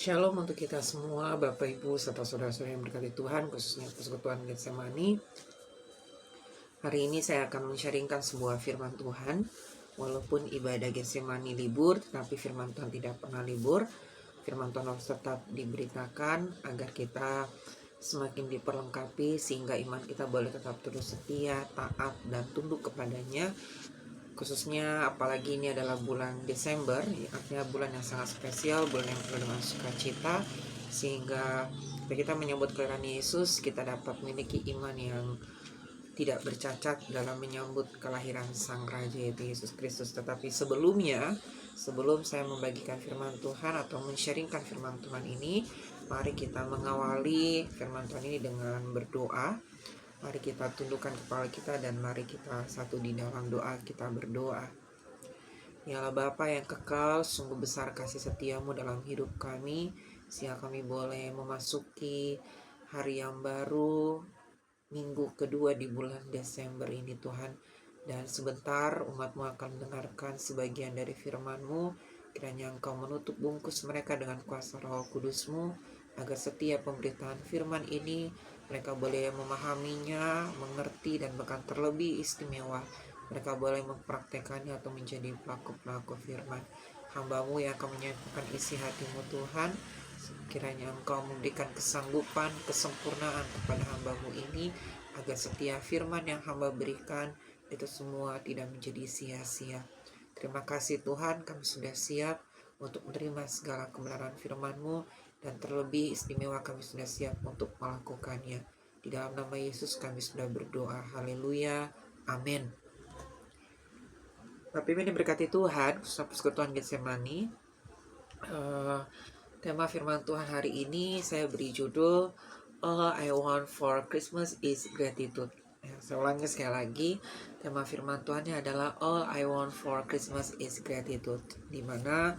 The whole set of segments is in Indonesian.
Shalom untuk kita semua, Bapak Ibu serta saudara-saudara yang berkati Tuhan, khususnya Persekutuan Getsemani. Hari ini saya akan men-sharingkan sebuah firman Tuhan. Walaupun ibadah Getsemani libur, tetapi firman Tuhan tidak pernah libur. Firman Tuhan harus tetap diberitakan agar kita semakin diperlengkapi sehingga iman kita boleh tetap terus setia, taat, dan tunduk kepadanya. Khususnya apalagi ini adalah bulan Desember, artinya bulan yang sangat spesial, bulan yang penuh dengan sukacita, sehingga ketika kita menyambut kelahiran Yesus, kita dapat memiliki iman yang tidak bercacat dalam menyambut kelahiran Sang Raja yaitu Yesus Kristus. Tetapi sebelum saya membagikan firman Tuhan atau men-sharingkan firman Tuhan ini, mari kita mengawali firman Tuhan ini dengan berdoa. Mari kita tundukkan kepala kita dan mari kita satu di dalam doa kita berdoa. Ya Allah Bapa yang kekal, sungguh besar kasih setiamu dalam hidup kami, sehingga kami boleh memasuki hari yang baru, minggu kedua di bulan Desember ini Tuhan. Dan sebentar umat-Mu akan mendengarkan sebagian dari firman-Mu, kiranya Engkau menutup bungkus mereka dengan kuasa Roh Kudus-Mu, agar setiap pemberitaan firman ini mereka boleh memahaminya, mengerti, dan bahkan terlebih istimewa mereka boleh mempraktekannya atau menjadi pelaku-pelaku firman. Hamba-Mu yang akan menyampaikan isi hati-Mu Tuhan, kiranya Engkau memberikan kesanggupan, kesempurnaan kepada hamba-Mu ini, agar setiap firman yang hamba berikan itu semua tidak menjadi sia-sia. Terima kasih Tuhan, kami sudah siap untuk menerima segala kebenaran firman-Mu, dan terlebih istimewa kami sudah siap untuk melakukannya. Di dalam nama Yesus kami sudah berdoa. Haleluya. Amin. Bapak Ibu diberkati Tuhan, Persekutuan Getsemani. Tema firman Tuhan hari ini saya beri judul All I Want for Christmas is Gratitude. Saya ulangi sekali lagi, tema firman Tuhannya adalah All I Want for Christmas is Gratitude, di mana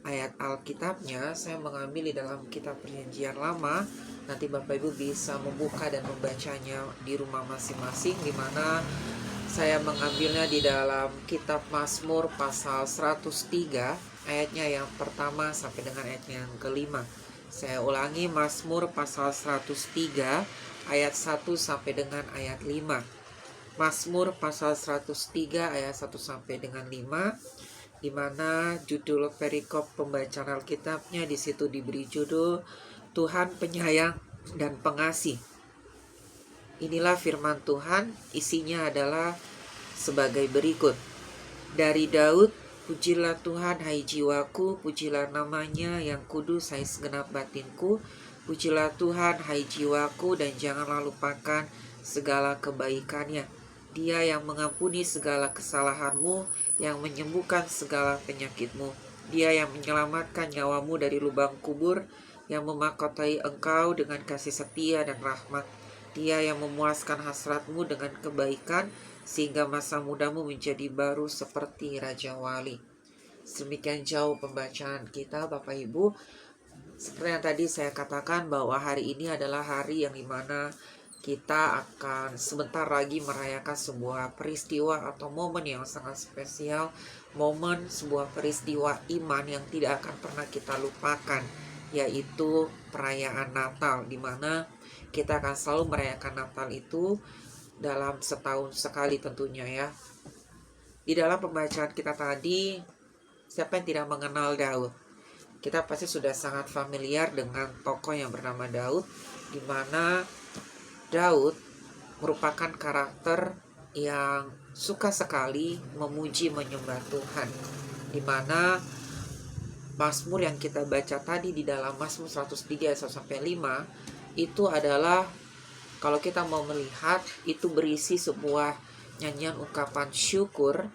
ayat Alkitabnya saya mengambil di dalam kitab Perjanjian Lama. Nanti Bapak Ibu bisa membuka dan membacanya di rumah masing-masing, di mana saya mengambilnya di dalam kitab Mazmur pasal 103, ayatnya yang pertama sampai dengan ayatnya yang kelima. Saya ulangi, Mazmur pasal 103 ayat 1 sampai dengan ayat 5. Mazmur pasal 103 ayat 1 sampai dengan 5, di mana judul perikop pembacaan Alkitabnya di situ diberi judul Tuhan Penyayang dan Pengasih. Inilah firman Tuhan, isinya adalah sebagai berikut. Dari Daud, pujilah Tuhan hai jiwaku, pujilah namanya yang kudus hai segenap batinku. Pujilah Tuhan hai jiwaku, dan janganlah lupakan segala kebaikannya. Dia yang mengampuni segala kesalahanmu, yang menyembuhkan segala penyakitmu. Dia yang menyelamatkan nyawamu dari lubang kubur, yang memahkotai engkau dengan kasih setia dan rahmat. Dia yang memuaskan hasratmu dengan kebaikan, sehingga masa mudamu menjadi baru seperti Raja Wali. Sedemikian jauh pembacaan kita Bapak Ibu. Seperti yang tadi saya katakan bahwa hari ini adalah hari yang dimana kita akan sebentar lagi merayakan sebuah peristiwa atau momen yang sangat spesial. Momen sebuah peristiwa iman yang tidak akan pernah kita lupakan, yaitu perayaan Natal, di mana kita akan selalu merayakan Natal itu dalam setahun sekali tentunya ya. Di dalam pembacaan kita tadi, siapa yang tidak mengenal Daud? Kita pasti sudah sangat familiar dengan tokoh yang bernama Daud, di mana Daud merupakan karakter yang suka sekali memuji menyembah Tuhan, di mana Mazmur yang kita baca tadi di dalam Mazmur 103 ayat 1 sampai 5 itu adalah, kalau kita mau melihat, itu berisi sebuah nyanyian ungkapan syukur,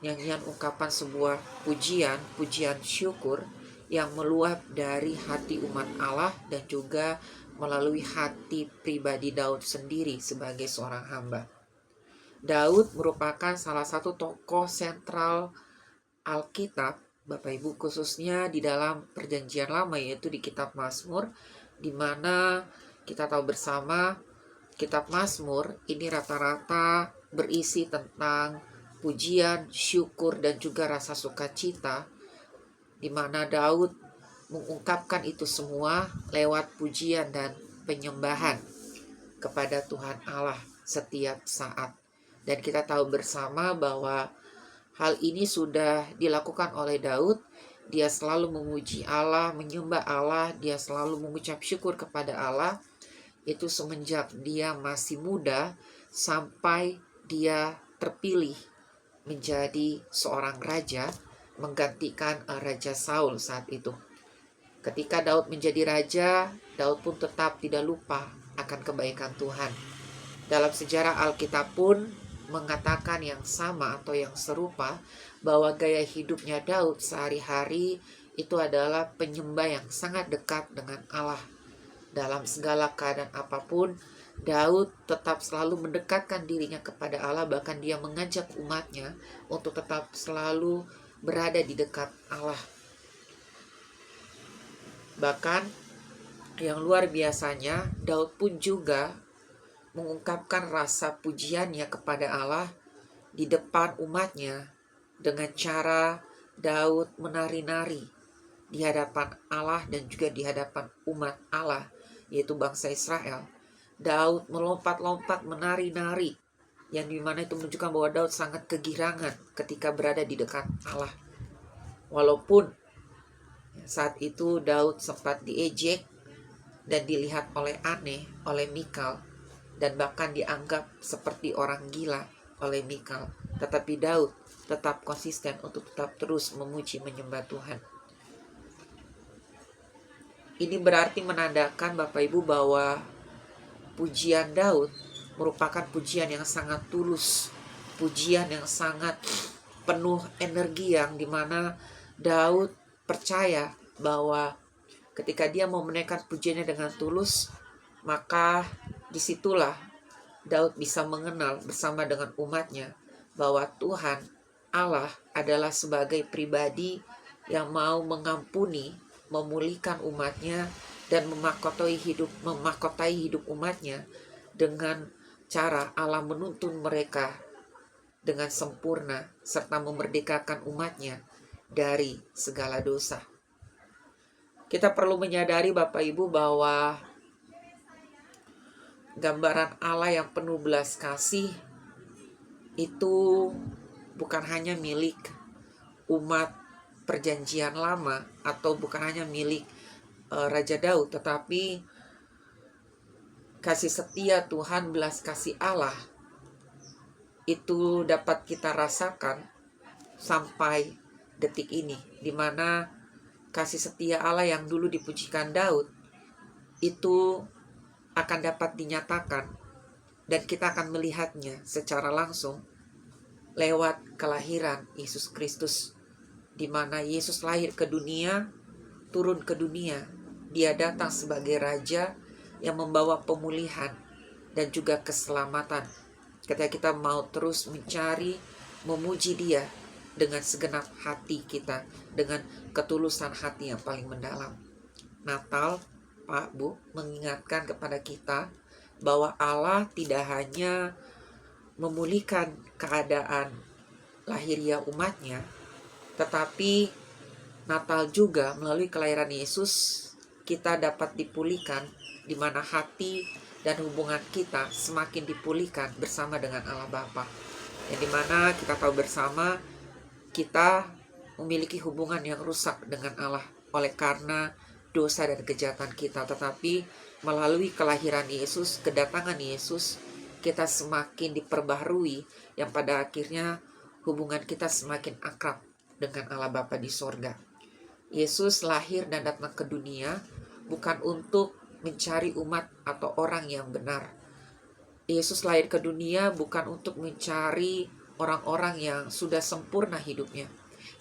nyanyian ungkapan sebuah pujian syukur yang meluap dari hati umat Allah dan juga melalui hati pribadi Daud sendiri sebagai seorang hamba. Daud merupakan salah satu tokoh sentral Alkitab, Bapak Ibu, khususnya di dalam Perjanjian Lama, yaitu di kitab Mazmur, di mana kita tahu bersama kitab Mazmur ini rata-rata berisi tentang pujian, syukur, dan juga rasa sukacita, di mana Daud mengungkapkan itu semua lewat pujian dan penyembahan kepada Tuhan Allah setiap saat. Dan kita tahu bersama bahwa hal ini sudah dilakukan oleh Daud. Dia selalu memuji Allah, menyembah Allah, dia selalu mengucap syukur kepada Allah. Itu semenjak dia masih muda sampai dia terpilih menjadi seorang raja, menggantikan Raja Saul saat itu. Ketika Daud menjadi raja, Daud pun tetap tidak lupa akan kebaikan Tuhan. Dalam sejarah Alkitab pun mengatakan yang sama atau yang serupa, bahwa gaya hidupnya Daud sehari-hari itu adalah penyembah yang sangat dekat dengan Allah. Dalam segala keadaan apapun, Daud tetap selalu mendekatkan dirinya kepada Allah, bahkan dia mengajak umatnya untuk tetap selalu berada di dekat Allah. Bahkan yang luar biasanya, Daud pun juga mengungkapkan rasa pujiannya kepada Allah di depan umatnya dengan cara Daud menari-nari di hadapan Allah dan juga di hadapan umat Allah, yaitu bangsa Israel. Daud melompat-lompat menari-nari, yang dimana itu menunjukkan bahwa Daud sangat kegirangan ketika berada di dekat Allah. Walaupun saat itu Daud sempat diejek dan dilihat oleh Mikal, dan bahkan dianggap seperti orang gila oleh Mikal. Tetapi Daud tetap konsisten untuk tetap terus memuji menyembah Tuhan. Ini berarti menandakan Bapak Ibu bahwa pujian Daud merupakan pujian yang sangat tulus, pujian yang sangat penuh energi, yang dimana Daud percaya bahwa ketika dia mau menaikkan pujiannya dengan tulus, maka disitulah Daud bisa mengenal bersama dengan umatnya bahwa Tuhan Allah adalah sebagai pribadi yang mau mengampuni, memulihkan umatnya, dan memahkotai hidup umatnya dengan cara Allah menuntun mereka dengan sempurna serta memerdekakan umatnya dari segala dosa. Kita perlu menyadari Bapak Ibu bahwa gambaran Allah yang penuh belas kasih itu bukan hanya milik umat perjanjian lama atau bukan hanya milik Raja Daud, tetapi kasih setia Tuhan, belas kasih Allah itu dapat kita rasakan sampai detik ini, di mana kasih setia Allah yang dulu dipujikan Daud itu akan dapat dinyatakan dan kita akan melihatnya secara langsung lewat kelahiran Yesus Kristus, di mana Yesus lahir ke dunia, turun ke dunia. Dia datang sebagai raja yang membawa pemulihan dan juga keselamatan. Ketika kita mau terus mencari, memuji Dia dengan segenap hati kita, dengan ketulusan hati yang paling mendalam. Natal, Pak, Bu, mengingatkan kepada kita bahwa Allah tidak hanya memulihkan keadaan lahiriah umatnya, tetapi Natal juga melalui kelahiran Yesus kita dapat dipulihkan, di mana hati dan hubungan kita semakin dipulihkan bersama dengan Allah Bapa. Yang dimana kita tahu bersama kita memiliki hubungan yang rusak dengan Allah oleh karena dosa dan kejahatan kita. Tetapi melalui kelahiran Yesus, kedatangan Yesus, kita semakin diperbaharui, yang pada akhirnya hubungan kita semakin akrab dengan Allah Bapa di sorga. Yesus lahir dan datang ke dunia bukan untuk mencari umat atau orang yang benar. Yesus lahir ke dunia bukan untuk mencari orang-orang yang sudah sempurna hidupnya.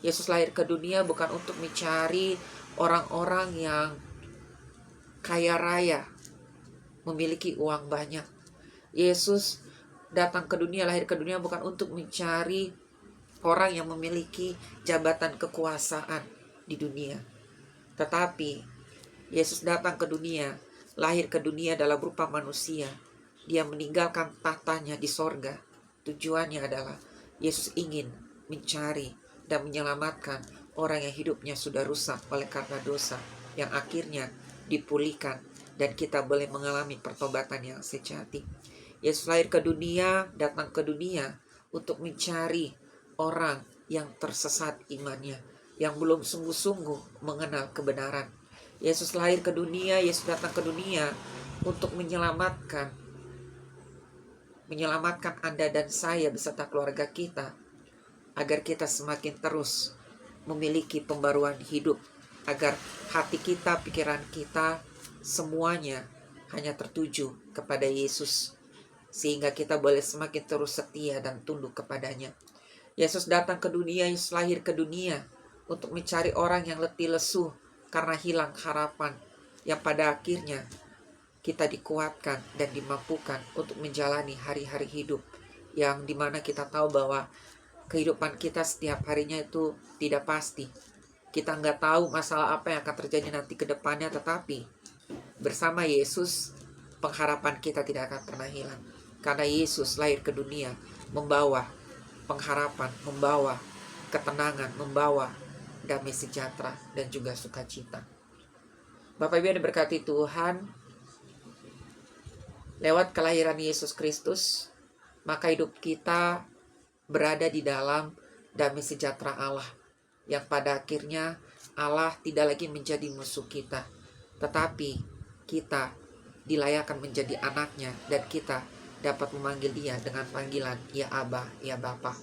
Yesus lahir ke dunia bukan untuk mencari orang-orang yang kaya raya, memiliki uang banyak. Yesus datang ke dunia, lahir ke dunia bukan untuk mencari orang yang memiliki jabatan kekuasaan di dunia. Tetapi Yesus datang ke dunia, lahir ke dunia dalam rupa manusia. Dia meninggalkan tahtanya di sorga. Tujuannya adalah Yesus ingin mencari dan menyelamatkan orang yang hidupnya sudah rusak oleh karena dosa, yang akhirnya dipulihkan dan kita boleh mengalami pertobatan yang sejati. Yesus lahir ke dunia, datang ke dunia untuk mencari orang yang tersesat imannya, yang belum sungguh-sungguh mengenal kebenaran. Yesus lahir ke dunia, Yesus datang ke dunia untuk menyelamatkan Anda dan saya beserta keluarga kita, agar kita semakin terus memiliki pembaruan hidup, agar hati kita, pikiran kita, semuanya hanya tertuju kepada Yesus, sehingga kita boleh semakin terus setia dan tunduk kepadanya. Yesus datang ke dunia, Yesus lahir ke dunia untuk mencari orang yang letih lesu karena hilang harapan, yang pada akhirnya kita dikuatkan dan dimampukan untuk menjalani hari-hari hidup, yang dimana kita tahu bahwa kehidupan kita setiap harinya itu tidak pasti. Kita nggak tahu masalah apa yang akan terjadi nanti ke depannya, tetapi bersama Yesus pengharapan kita tidak akan pernah hilang. Karena Yesus lahir ke dunia membawa pengharapan, membawa ketenangan, membawa damai sejahtera dan juga sukacita. Bapak Ibu yang diberkati Tuhan, lewat kelahiran Yesus Kristus, maka hidup kita berada di dalam damai sejahtera Allah, yang pada akhirnya Allah tidak lagi menjadi musuh kita, tetapi kita dilayakkan menjadi anaknya, dan kita dapat memanggil dia dengan panggilan ya Aba, ya Bapa.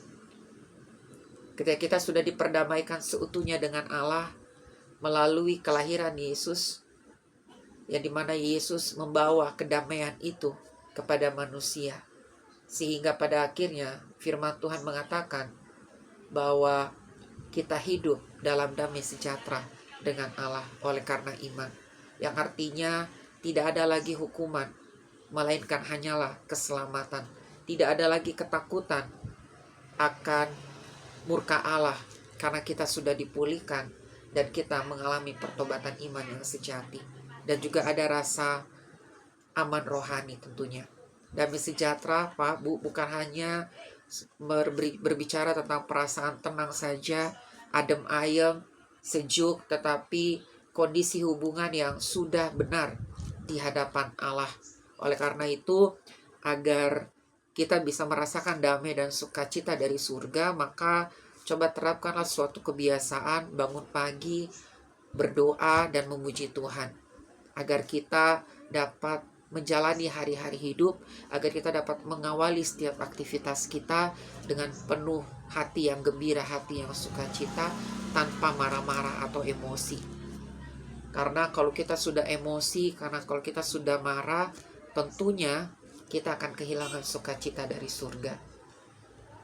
Ketika kita sudah diperdamaikan seutuhnya dengan Allah melalui kelahiran Yesus, yang dimana Yesus membawa kedamaian itu kepada manusia, sehingga pada akhirnya firman Tuhan mengatakan bahwa kita hidup dalam damai sejahtera dengan Allah oleh karena iman, yang artinya tidak ada lagi hukuman, melainkan hanyalah keselamatan. Tidak ada lagi ketakutan akan murka Allah, karena kita sudah dipulihkan dan kita mengalami pertobatan iman yang sejati. Dan juga ada rasa aman rohani tentunya. Damai sejahtera, Pak, Bu, bukan hanya berbicara tentang perasaan tenang saja, adem ayem, sejuk, tetapi kondisi hubungan yang sudah benar di hadapan Allah. Oleh karena itu, agar kita bisa merasakan damai dan sukacita dari surga, maka coba terapkanlah suatu kebiasaan bangun pagi, berdoa dan memuji Tuhan, agar kita dapat menjalani hari-hari hidup, agar kita dapat mengawali setiap aktivitas kita dengan penuh hati yang gembira, hati yang sukacita, tanpa marah-marah atau emosi. Karena kalau kita sudah emosi, karena kalau kita sudah marah, tentunya kita akan kehilangan sukacita dari surga.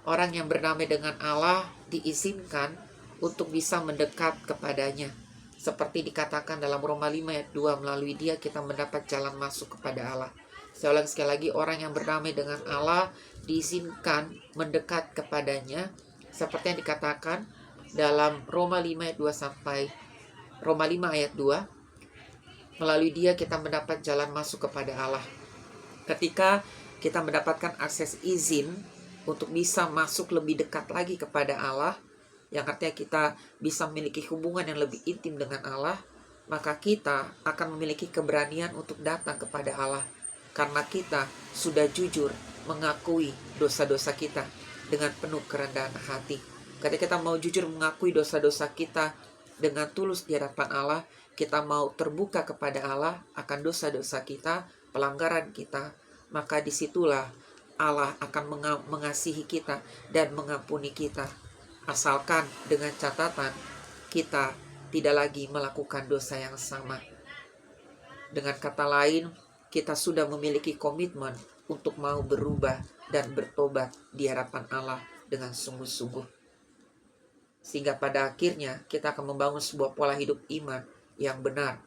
Orang yang berdamai dengan Allah diizinkan untuk bisa mendekat kepadanya. Seperti dikatakan dalam Roma 5 ayat 2, melalui dia kita mendapat jalan masuk kepada Allah. Saya ulang sekali lagi, orang yang berdamai dengan Allah diizinkan mendekat kepadanya, seperti yang dikatakan dalam Roma 5 ayat 2 sampai Roma 5 ayat 2, melalui dia kita mendapat jalan masuk kepada Allah. Ketika kita mendapatkan akses izin untuk bisa masuk lebih dekat lagi kepada Allah, yang artinya kita bisa memiliki hubungan yang lebih intim dengan Allah, maka kita akan memiliki keberanian untuk datang kepada Allah, karena kita sudah jujur mengakui dosa-dosa kita dengan penuh kerendahan hati. Ketika kita mau jujur mengakui dosa-dosa kita dengan tulus di hadapan Allah, kita mau terbuka kepada Allah akan dosa-dosa kita, pelanggaran kita, maka disitulah Allah akan mengasihi kita dan mengampuni kita. Asalkan dengan catatan kita tidak lagi melakukan dosa yang sama. Dengan kata lain, kita sudah memiliki komitmen untuk mau berubah dan bertobat di hadapan Allah dengan sungguh-sungguh. Sehingga pada akhirnya kita akan membangun sebuah pola hidup iman yang benar.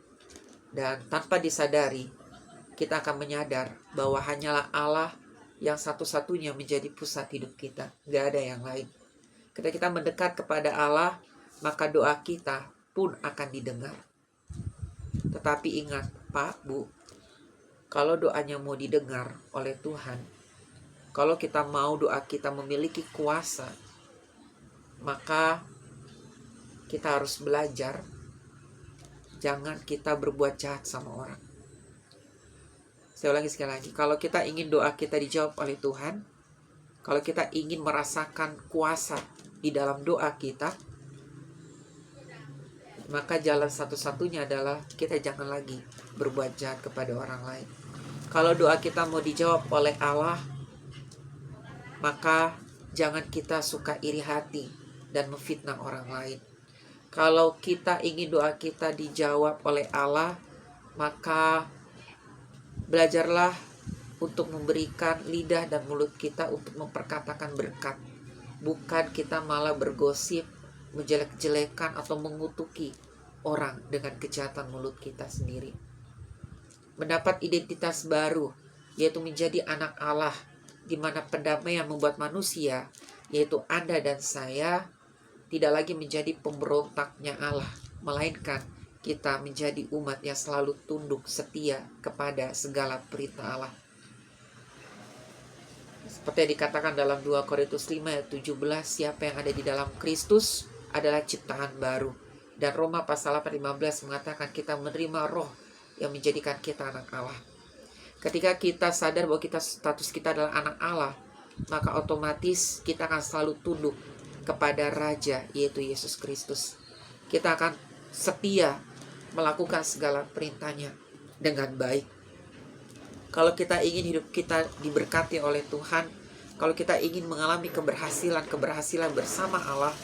Dan tanpa disadari, kita akan menyadar bahwa hanyalah Allah yang satu-satunya menjadi pusat hidup kita. Gak ada yang lain. Ketika kita mendekat kepada Allah, maka doa kita pun akan didengar. Tetapi ingat, Pak, Bu, kalau doanya mau didengar oleh Tuhan, kalau kita mau doa kita memiliki kuasa, maka kita harus belajar jangan kita berbuat jahat sama orang. Saya ulangi sekali lagi, kalau kita ingin doa kita dijawab oleh Tuhan, kalau kita ingin merasakan kuasa di dalam doa kita, maka jalan satu-satunya adalah kita jangan lagi berbuat jahat kepada orang lain. Kalau doa kita mau dijawab oleh Allah, maka jangan kita suka iri hati dan memfitnah orang lain. Kalau kita ingin doa kita dijawab oleh Allah, maka belajarlah untuk memberikan lidah dan mulut kita untuk memperkatakan berkat. Bukan kita malah bergosip, menjelek-jelekan atau mengutuki orang dengan kejahatan mulut kita sendiri. Mendapat identitas baru, yaitu menjadi anak Allah, di mana pendamaian membuat manusia, yaitu Anda dan saya, tidak lagi menjadi pemberontaknya Allah, melainkan kita menjadi umat yang selalu tunduk setia kepada segala perintah Allah. Seperti yang dikatakan dalam 2 Korintus 5 ayat 17, siapa yang ada di dalam Kristus adalah ciptaan baru. Dan Roma pasal 8:15 mengatakan kita menerima roh yang menjadikan kita anak Allah. Ketika kita sadar bahwa status kita adalah anak Allah, maka otomatis kita akan selalu tunduk kepada Raja, yaitu Yesus Kristus. Kita akan setia melakukan segala perintahnya dengan baik. Kalau kita ingin hidup kita diberkati oleh Tuhan, kalau kita ingin mengalami keberhasilan bersama Allah,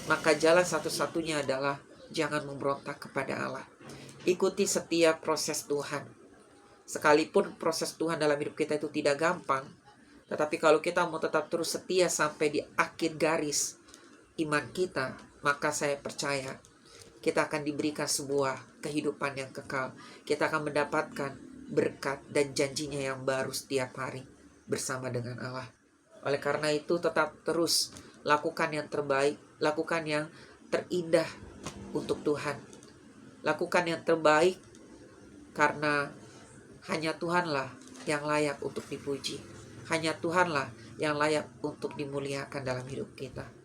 maka jalan satu-satunya adalah jangan memberontak kepada Allah. Ikuti setiap proses Tuhan. Sekalipun proses Tuhan dalam hidup kita itu tidak gampang, tetapi kalau kita mau tetap terus setia sampai di akhir garis iman kita, maka saya percaya kita akan diberikan sebuah kehidupan yang kekal. Kita akan mendapatkan berkat dan janjinya yang baru setiap hari bersama dengan Allah. Oleh karena itu tetap terus lakukan yang terbaik, lakukan yang terindah untuk Tuhan. Lakukan yang terbaik karena hanya Tuhanlah yang layak untuk dipuji. Hanya Tuhanlah yang layak untuk dimuliakan dalam hidup kita.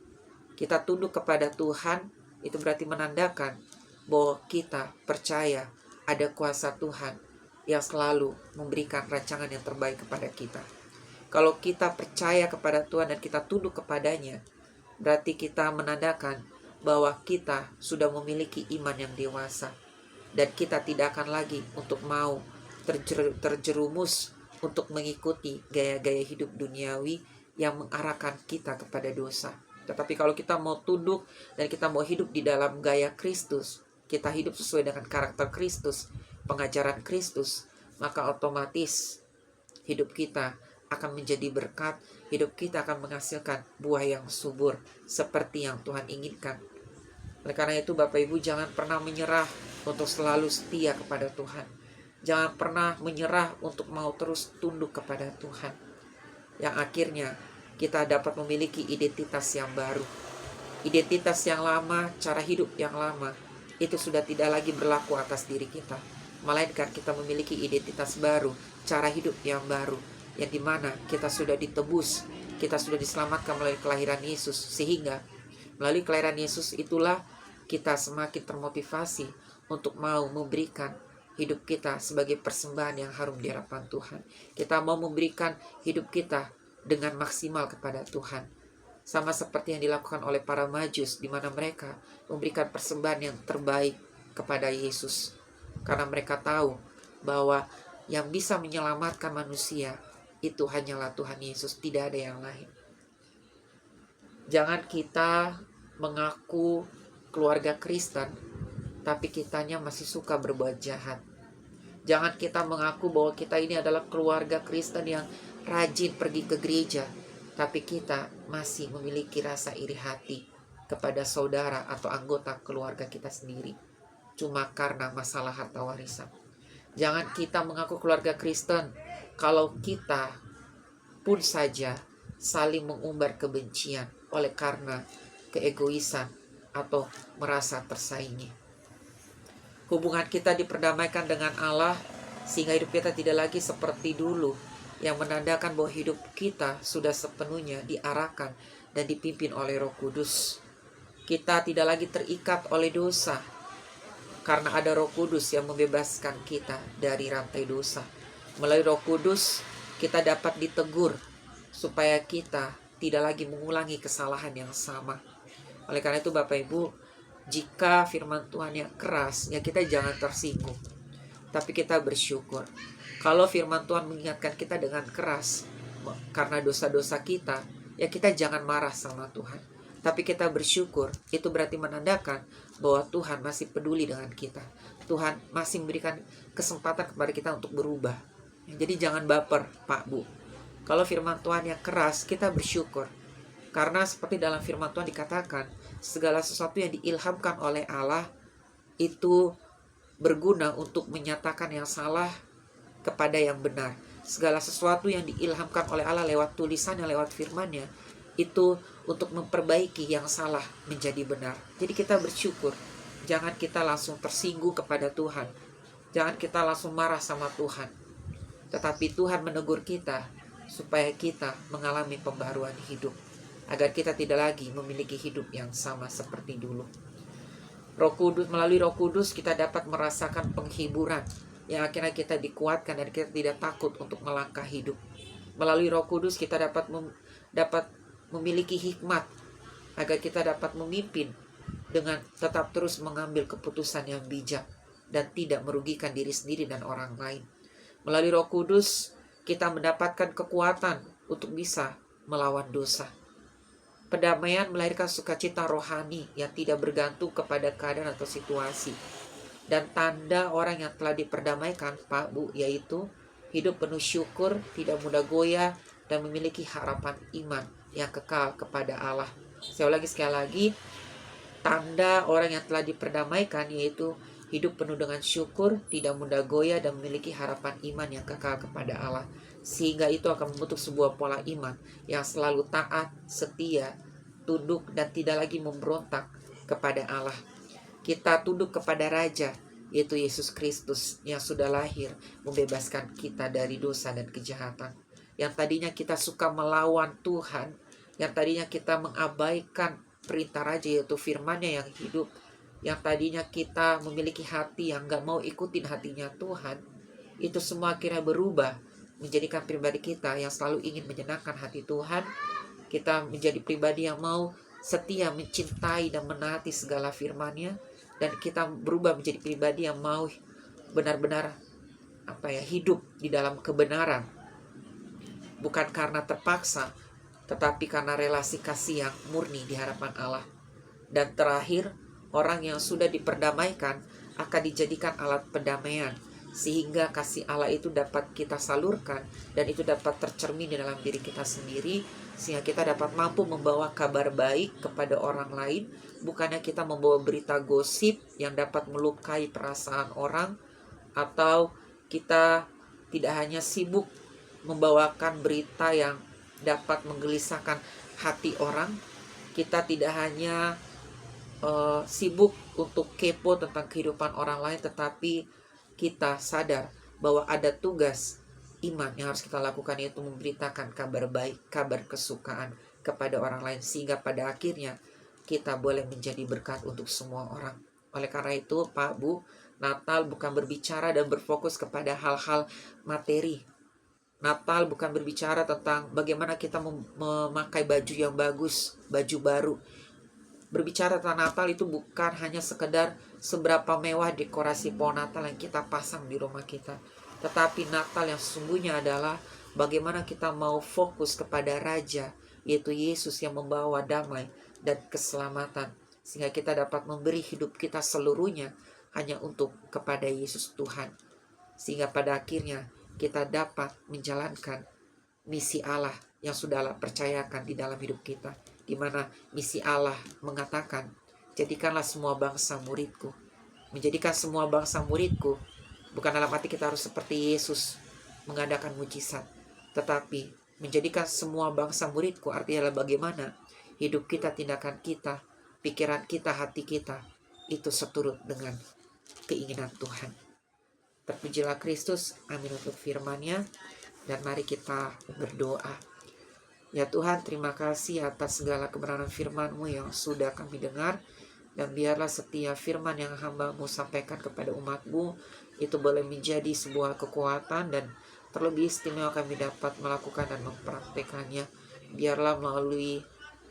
Kita tunduk kepada Tuhan, itu berarti menandakan bahwa kita percaya ada kuasa Tuhan yang selalu memberikan rancangan yang terbaik kepada kita. Kalau kita percaya kepada Tuhan dan kita tunduk kepadanya, berarti kita menandakan bahwa kita sudah memiliki iman yang dewasa. Dan kita tidak akan lagi untuk mau terjerumus untuk mengikuti gaya-gaya hidup duniawi yang mengarahkan kita kepada dosa. Tetapi kalau kita mau tunduk dan kita mau hidup di dalam gaya Kristus, kita hidup sesuai dengan karakter Kristus, pengajaran Kristus, maka otomatis hidup kita akan menjadi berkat, hidup kita akan menghasilkan buah yang subur seperti yang Tuhan inginkan. Oleh karena itu Bapak Ibu jangan pernah menyerah untuk selalu setia kepada Tuhan. Jangan pernah menyerah untuk mau terus tunduk kepada Tuhan. Yang akhirnya kita dapat memiliki identitas yang baru. Identitas yang lama, cara hidup yang lama, itu sudah tidak lagi berlaku atas diri kita. Melainkan kita memiliki identitas baru, cara hidup yang baru, yang dimana kita sudah ditebus, kita sudah diselamatkan melalui kelahiran Yesus. Sehingga melalui kelahiran Yesus itulah kita semakin termotivasi untuk mau memberikan hidup kita sebagai persembahan yang harum di hadapan Tuhan. Kita mau memberikan hidup kita dengan maksimal kepada Tuhan. Sama seperti yang dilakukan oleh para Majus, di mana mereka memberikan persembahan yang terbaik kepada Yesus. Karena mereka tahu bahwa yang bisa menyelamatkan manusia itu hanyalah Tuhan Yesus, tidak ada yang lain. Jangan kita mengaku keluarga Kristen, tapi kitanya masih suka berbuat jahat. Jangan kita mengaku bahwa kita ini adalah keluarga Kristen yang rajin pergi ke gereja, tapi kita masih memiliki rasa iri hati kepada saudara atau anggota keluarga kita sendiri, cuma karena masalah harta warisan. Jangan kita mengaku keluarga Kristen kalau kita pun saja saling mengumbar kebencian oleh karena keegoisan atau merasa tersaingi. Hubungan kita diperdamaikan dengan Allah sehingga hidup kita tidak lagi seperti dulu, yang menandakan bahwa hidup kita sudah sepenuhnya diarahkan dan dipimpin oleh Roh Kudus. Kita tidak lagi terikat oleh dosa, karena ada Roh Kudus yang membebaskan kita dari rantai dosa. Melalui Roh Kudus kita dapat ditegur supaya kita tidak lagi mengulangi kesalahan yang sama. Oleh karena itu Bapak Ibu, jika firman Tuhan yang keras, ya kita jangan tersinggung, tapi kita bersyukur. Kalau firman Tuhan mengingatkan kita dengan keras karena dosa-dosa kita, ya kita jangan marah sama Tuhan, tapi kita bersyukur. Itu berarti menandakan bahwa Tuhan masih peduli dengan kita. Tuhan masih memberikan kesempatan kepada kita untuk berubah. Jadi jangan baper Pak Bu. Kalau firman Tuhan yang keras, kita bersyukur. Karena seperti dalam firman Tuhan dikatakan, segala sesuatu yang diilhamkan oleh Allah itu berguna untuk menyatakan yang salah kepada yang benar. Segala sesuatu yang diilhamkan oleh Allah lewat tulisannya, lewat firman-Nya, itu untuk memperbaiki yang salah menjadi benar. Jadi kita bersyukur. Jangan kita langsung tersinggung kepada Tuhan. Jangan kita langsung marah sama Tuhan. Tetapi Tuhan menegur kita supaya kita mengalami pembaruan hidup, agar kita tidak lagi memiliki hidup yang sama seperti dulu. Roh Kudus, melalui Roh Kudus kita dapat merasakan penghiburan yang akhirnya kita dikuatkan dan kita tidak takut untuk melangkah hidup. Melalui Roh Kudus kita dapat memiliki hikmat agar kita dapat memimpin dengan tetap terus mengambil keputusan yang bijak dan tidak merugikan diri sendiri dan orang lain. Melalui Roh Kudus kita mendapatkan kekuatan untuk bisa melawan dosa. Pendamaian melahirkan sukacita rohani yang tidak bergantung kepada keadaan atau situasi. Dan tanda orang yang telah diperdamaikan Pak Bu, yaitu hidup penuh syukur, tidak mudah goyah, dan memiliki harapan iman yang kekal kepada Allah. Saya ulangi sekali lagi, tanda orang yang telah diperdamaikan yaitu hidup penuh dengan syukur, tidak mudah goyah, dan memiliki harapan iman yang kekal kepada Allah. Sehingga itu akan membentuk sebuah pola iman yang selalu taat, setia, tunduk, dan tidak lagi memberontak kepada Allah. Kita tunduk kepada Raja, yaitu Yesus Kristus yang sudah lahir membebaskan kita dari dosa dan kejahatan. Yang tadinya kita suka melawan Tuhan, yang tadinya kita mengabaikan perintah Raja yaitu firman-Nya yang hidup, yang tadinya kita memiliki hati yang gak mau ikutin hatinya Tuhan, itu semua akhirnya berubah menjadikan pribadi kita yang selalu ingin menyenangkan hati Tuhan. Kita menjadi pribadi yang mau setia, mencintai dan menaati segala firman-Nya, dan kita berubah menjadi pribadi yang mau benar-benar hidup di dalam kebenaran, bukan karena terpaksa, tetapi karena relasi kasih yang murni di hadapan Allah. Dan terakhir, orang yang sudah diperdamaikan akan dijadikan alat pendamaian, sehingga kasih Allah itu dapat kita salurkan dan itu dapat tercermin di dalam diri kita sendiri, sehingga kita dapat mampu membawa kabar baik kepada orang lain, bukannya kita membawa berita gosip yang dapat melukai perasaan orang, atau kita tidak hanya sibuk membawakan berita yang dapat menggelisahkan hati orang. Kita tidak hanya sibuk untuk kepo tentang kehidupan orang lain, tetapi kita sadar bahwa ada tugas iman yang harus kita lakukan, yaitu memberitakan kabar baik, kabar kesukaan kepada orang lain, sehingga pada akhirnya kita boleh menjadi berkat untuk semua orang. Oleh karena itu Pak Bu, Natal bukan berbicara dan berfokus kepada hal-hal materi. Natal bukan berbicara tentang bagaimana kita memakai baju yang bagus, baju baru. Berbicara tentang Natal itu bukan hanya sekedar seberapa mewah dekorasi pohon Natal yang kita pasang di rumah kita, tetapi Natal yang sesungguhnya adalah bagaimana kita mau fokus kepada Raja, yaitu Yesus yang membawa damai dan keselamatan, sehingga kita dapat memberi hidup kita seluruhnya hanya untuk kepada Yesus Tuhan, sehingga pada akhirnya kita dapat menjalankan misi Allah yang sudah Allah percayakan di dalam hidup kita, di mana misi Allah mengatakan, jadikanlah semua bangsa muridku. Menjadikan semua bangsa muridku bukan dalam arti kita harus seperti Yesus mengadakan mujizat, tetapi menjadikan semua bangsa muridku artinya bagaimana hidup kita, tindakan kita, pikiran kita, hati kita itu seturut dengan keinginan Tuhan. Terpujilah Kristus. Amin untuk firman-Nya. Dan mari kita berdoa. Ya Tuhan, terima kasih atas segala kebenaran firman-Mu yang sudah kami dengar. Dan biarlah setiap firman yang hamba-Mu sampaikan kepada umat-Mu itu boleh menjadi sebuah kekuatan dan terlebih istimewa kami dapat melakukan dan mempraktekannya. Biarlah melalui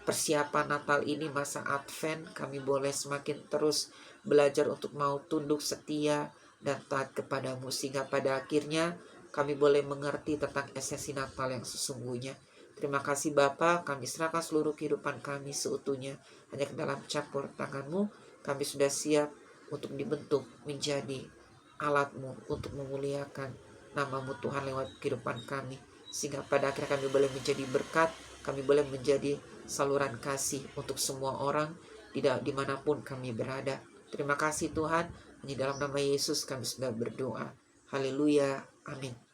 persiapan Natal ini, masa Advent, kami boleh semakin terus belajar untuk mau tunduk setia dan taat kepadamu, sehingga pada akhirnya kami boleh mengerti tentang esensi Natal yang sesungguhnya. Terima kasih Bapa, kami serahkan seluruh kehidupan kami seutuhnya hanya ke dalam campur tangan-Mu. Kami sudah siap untuk dibentuk menjadi alat-Mu untuk memuliakan nama-Mu Tuhan lewat kehidupan kami, sehingga pada akhirnya kami boleh menjadi berkat, kami boleh menjadi saluran kasih untuk semua orang dimanapun kami berada. Terima kasih Tuhan, hanya dalam nama Yesus kami sudah berdoa. Haleluya, amin.